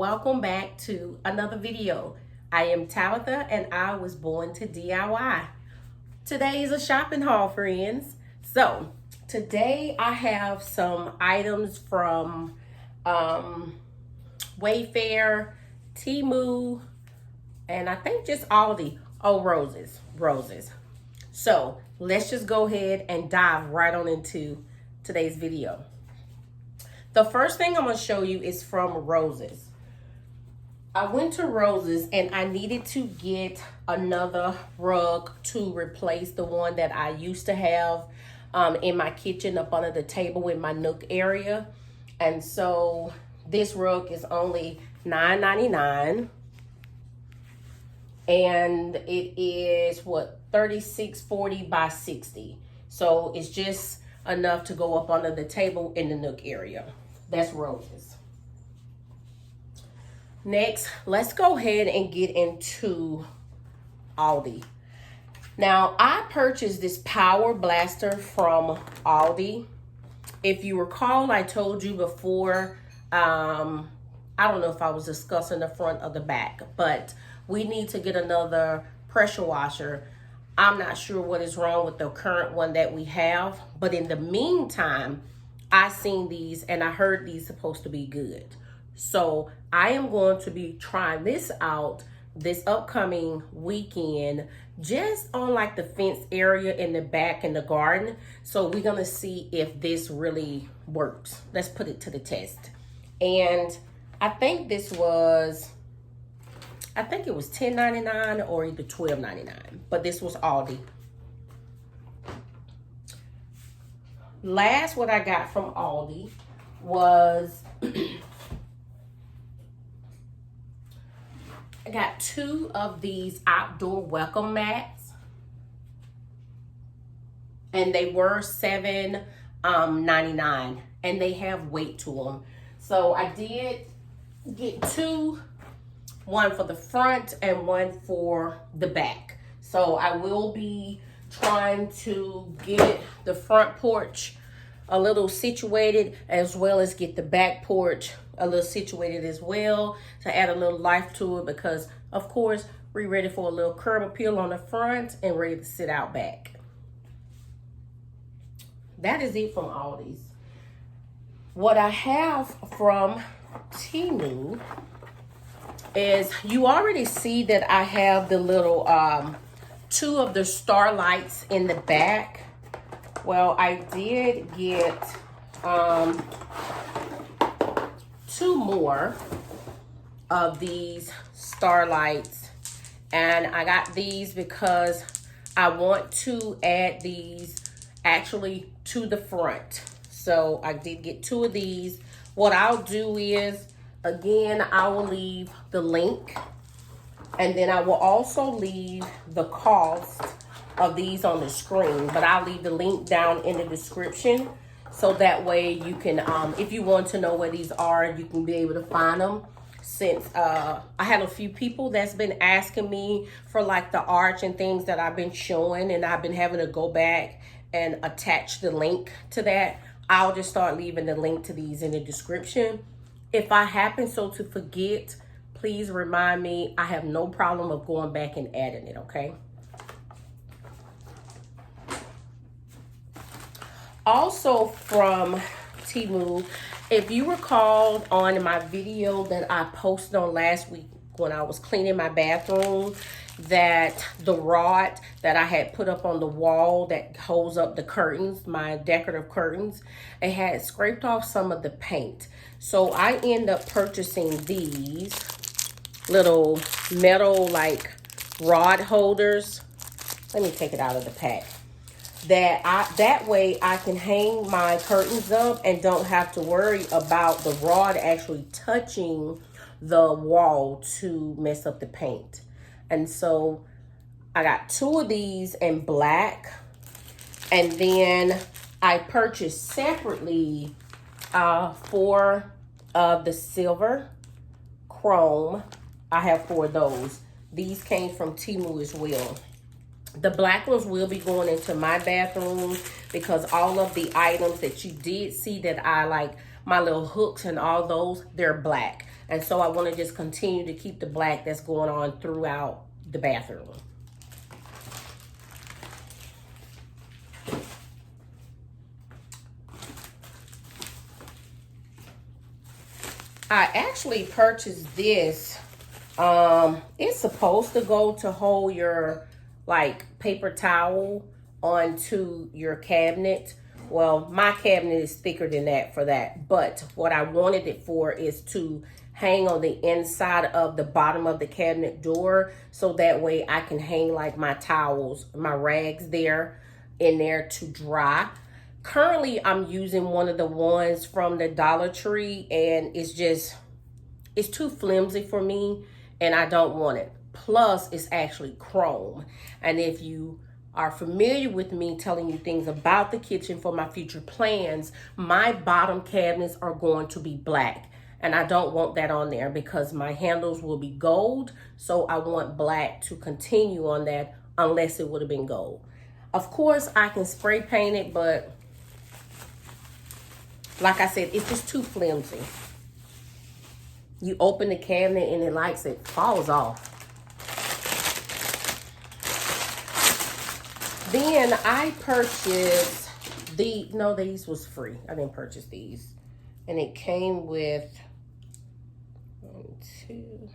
welcome back to another video. I am Tabitha and I was born to DIY. Today is a shopping haul, friends. So today I have some items from Wayfair, Temu, and I think just Aldi. Oh, roses. So let's just go ahead and dive right on into today's video. The first thing I'm going to show you is from Roses. I went to Roses and I needed to get another rug to replace the one that I used to have in my kitchen up under the table in my nook area. And so this rug is only $9.99. And it is what, 3640 by 60. So it's just enough to go up under the table in the nook area. That's Roses. Next, let's go ahead and get into Aldi. Now, I purchased this Power Blaster from Aldi. If you recall, I told you before, I don't know if I was discussing the front or the back, but we need to get another pressure washer. I'm not sure what is wrong with the current one that we have, but in the meantime, I seen these and I heard these supposed to be good. So I am going to be trying this out this upcoming weekend, just on like the fence area in the back in the garden. So we're gonna see if this really works. Let's put it to the test. And I think it was $10.99 or either $12.99, but this was Aldi. Last, what I got from Aldi was I got 2 of these outdoor welcome mats, and they were $7.99, and they have weight to them. So I did get 2, one for the front and one for the back. So I will be trying to get the front porch a little situated, as well as get the back porch a little situated as well, to add a little life to it, because of course we're ready for a little curb appeal on the front and ready to sit out back. That is it from Aldi's. What I have from Temu is, you already see that I have the little 2 of the starlights in the back. Well, I did get 2 more of these starlights, and I got these because I want to add these actually to the front. So I did get 2 of these. What I'll do is, again, I will leave the link, and then I will also leave the cost of these on the screen, but I'll leave the link down in the description, so that way you can, if you want to know where these are, you can be able to find them. Since I had a few people that's been asking me for like the arch and things that I've been showing, and I've been having to go back and attach the link to that. I'll just start leaving the link to these in the description. If I happen so to forget, please remind me. I have no problem of going back and adding it, okay? Also from Temu, if you recall on my video that I posted on last week when I was cleaning my bathroom, that the rod that I had put up on the wall that holds up the curtains, my decorative curtains, it had scraped off some of the paint. So I end up purchasing these little metal like rod holders. Let me take it out of the pack. That way I can hang my curtains up and don't have to worry about the rod actually touching the wall to mess up the paint. And so I got 2 of these in black, and then I purchased separately 4 of the silver chrome. I have 4 of those. These came from Temu as well. The black ones will be going into my bathroom, because all of the items that you did see that I like, my little hooks and all those, they're black. And so I want to just continue to keep the black that's going on throughout the bathroom. I actually purchased this. It's supposed to go to hold your like paper towel onto your cabinet. Well, my cabinet is thicker than that for that. But what I wanted it for is to hang on the inside of the bottom of the cabinet door. So that way I can hang like my towels, my rags there in there to dry. Currently, I'm using one of the ones from the Dollar Tree, and it's too flimsy for me, and I don't want it. Plus, it's actually chrome. And if you are familiar with me telling you things about the kitchen for my future plans, my bottom cabinets are going to be black. And I don't want that on there because my handles will be gold. So I want black to continue on that unless it would have been gold. Of course, I can spray paint it, but like I said, it's just too flimsy. You open the cabinet and it falls off. Then I purchased these was free. I didn't purchase these. And it came with 1, 2,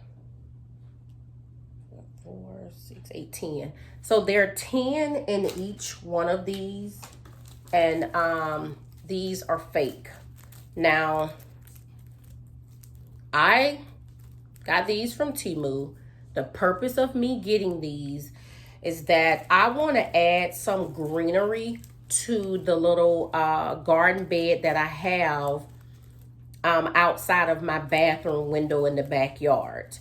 4, 6, 8, 10. So there are 10 in each one of these. And these are fake. Now, I got these from Temu. The purpose of me getting these is that I want to add some greenery to the little garden bed that I have outside of my bathroom window in the backyard.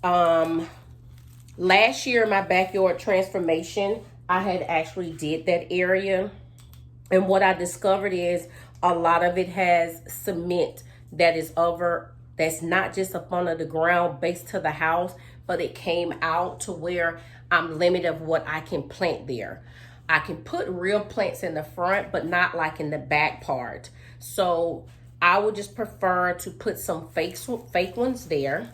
Last year, my backyard transformation, I had actually did that area. And what I discovered is a lot of it has cement that is that's not just up under the ground based to the house, but it came out to where I'm limited of what I can plant there. I can put real plants in the front, but not like in the back part. So I would just prefer to put some fake ones there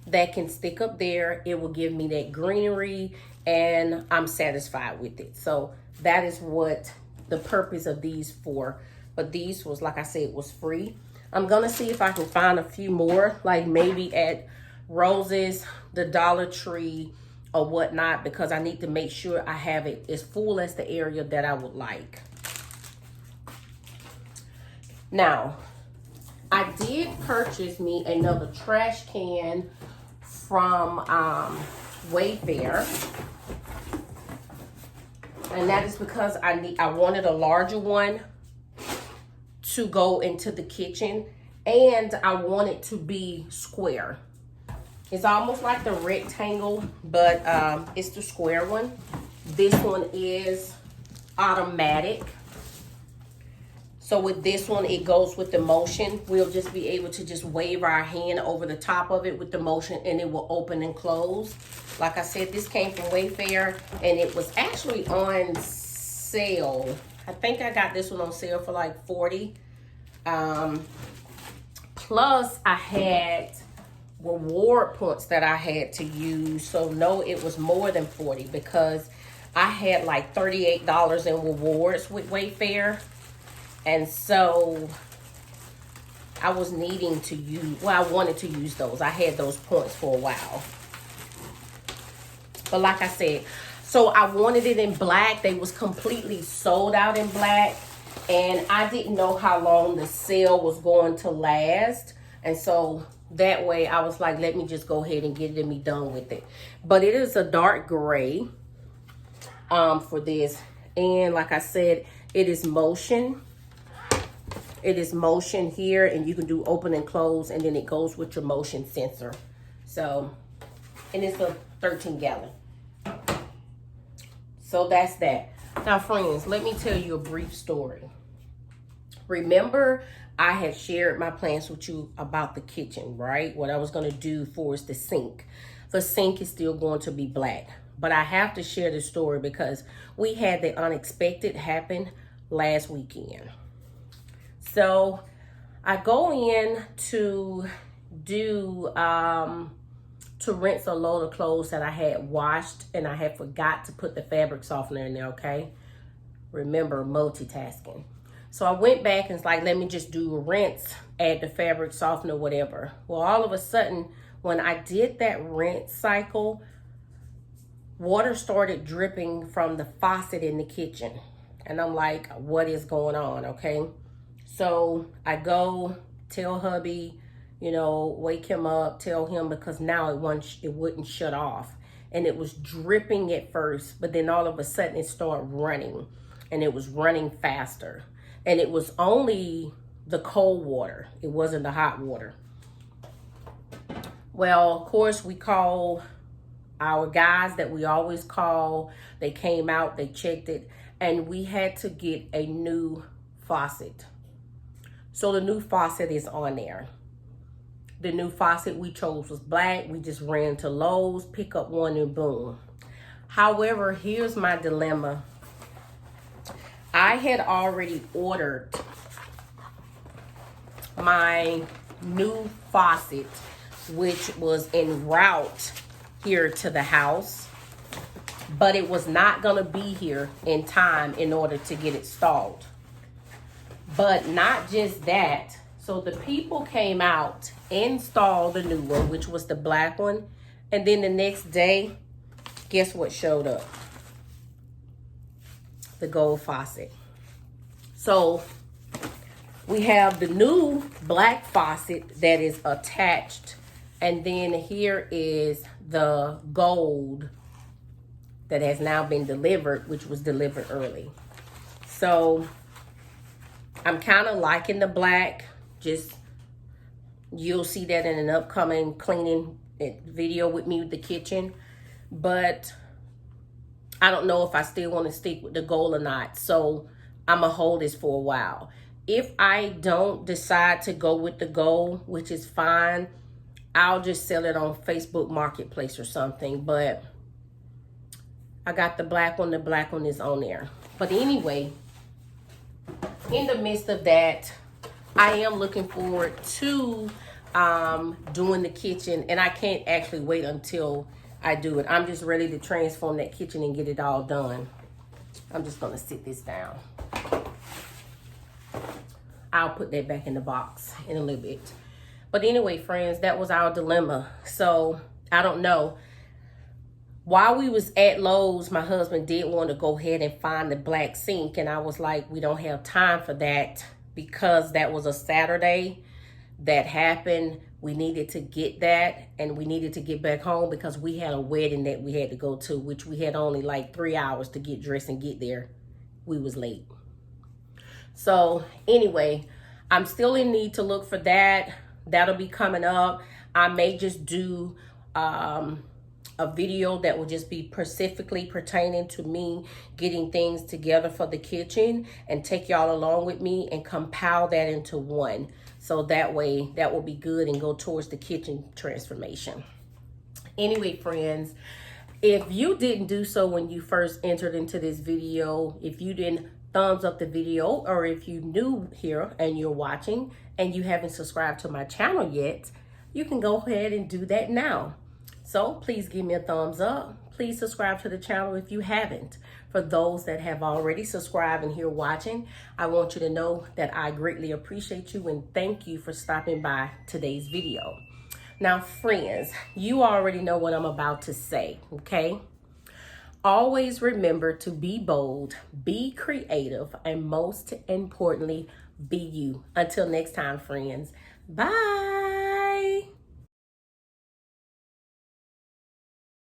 that can stick up there. It will give me that greenery and I'm satisfied with it. So that is what the purpose of these for. But these was, like I said, was free. I'm gonna see if I can find a few more, like maybe at Rose's, the Dollar Tree, or whatnot, because I need to make sure I have it as full as the area that I would like. Now, I did purchase me another trash can from Wayfair. And that is because I wanted a larger one to go into the kitchen, and I want it to be square. It's almost like the rectangle, but it's the square one. This one is automatic. So with this one, it goes with the motion. We'll just be able to just wave our hand over the top of it with the motion, and it will open and close. Like I said, this came from Wayfair, and it was actually on sale. I think I got this one on sale for like $40. Plus, I had reward points that I had to use. So no, it was more than $40 because I had like $38 in rewards with Wayfair. And so I was needing to use, well, I wanted to use those. I had those points for a while. But like I said, so I wanted it in black. They was completely sold out in black. And I didn't know how long the sale was going to last. And so that way I was like, let me just go ahead and get it and be done with it. But it is a dark gray for this. And like I said, it is motion. It is motion here, and you can do open and close, and then it goes with your motion sensor. So, and it's a 13-gallon. So that's that. Now, friends, let me tell you a brief story. Remember, I had shared my plans with you about the kitchen, right? What I was going to do for is the sink. The sink is still going to be black. But I have to share this story because we had the unexpected happen last weekend. So I go in to rinse a load of clothes that I had washed, and I had forgot to put the fabric softener in there, okay? Remember, multitasking. So I went back and it's like, let me just do a rinse, add the fabric softener, whatever. Well, all of a sudden, when I did that rinse cycle, water started dripping from the faucet in the kitchen. And I'm like, what is going on, okay? So I go tell hubby, wake him up, tell him, because now it wouldn't shut off. And it was dripping at first, but then all of a sudden it started running, and it was running faster. And it was only the cold water. It wasn't the hot water. Well, of course, we call our guys that we always call. They came out, they checked it, and we had to get a new faucet. So the new faucet is on there. The new faucet we chose was black. We just ran to Lowe's, pick up one, and boom. However, here's my dilemma. I had already ordered my new faucet, which was en route here to the house, but it was not going to be here in time in order to get it installed. But not just that. So the people came out, installed the new one, which was the black one, and then the next day, guess what showed up? The gold faucet. So we have the new black faucet that is attached, and then here is the gold that has now been delivered, which was delivered early. So I'm kind of liking the black. Just, you'll see that in an upcoming cleaning video with me with the kitchen. But I don't know if I still want to stick with the gold or not. So I'm going to hold this for a while. If I don't decide to go with the gold, which is fine, I'll just sell it on Facebook Marketplace or something. But I got the black one. The black one is on there. But anyway, in the midst of that, I am looking forward to doing the kitchen. And I can't actually wait until I do it. I'm just ready to transform that kitchen and get it all done. I'm just going to sit this down. I'll put that back in the box in a little bit. But anyway, friends, that was our dilemma. So I don't know. While we was at Lowe's, my husband did want to go ahead and find the black sink. And I was like, we don't have time for that, because that was a Saturday that happened. We needed to get that, and we needed to get back home because we had a wedding that we had to go to, which we had only like 3 hours to get dressed and get there. We was late. So anyway, I'm still in need to look for that. That'll be coming up. I may just do a video that will just be specifically pertaining to me getting things together for the kitchen, and take y'all along with me and compile that into one. So that way, that will be good and go towards the kitchen transformation. Anyway, friends, if you didn't do so when you first entered into this video, if you didn't thumbs up the video, or if you're new here and you're watching and you haven't subscribed to my channel yet, you can go ahead and do that now. So please give me a thumbs up. Please subscribe to the channel if you haven't. For those that have already subscribed and here watching, I want you to know that I greatly appreciate you and thank you for stopping by today's video. Now, friends, you already know what I'm about to say, okay? Always remember to be bold, be creative, and most importantly, be you. Until next time, friends. Bye.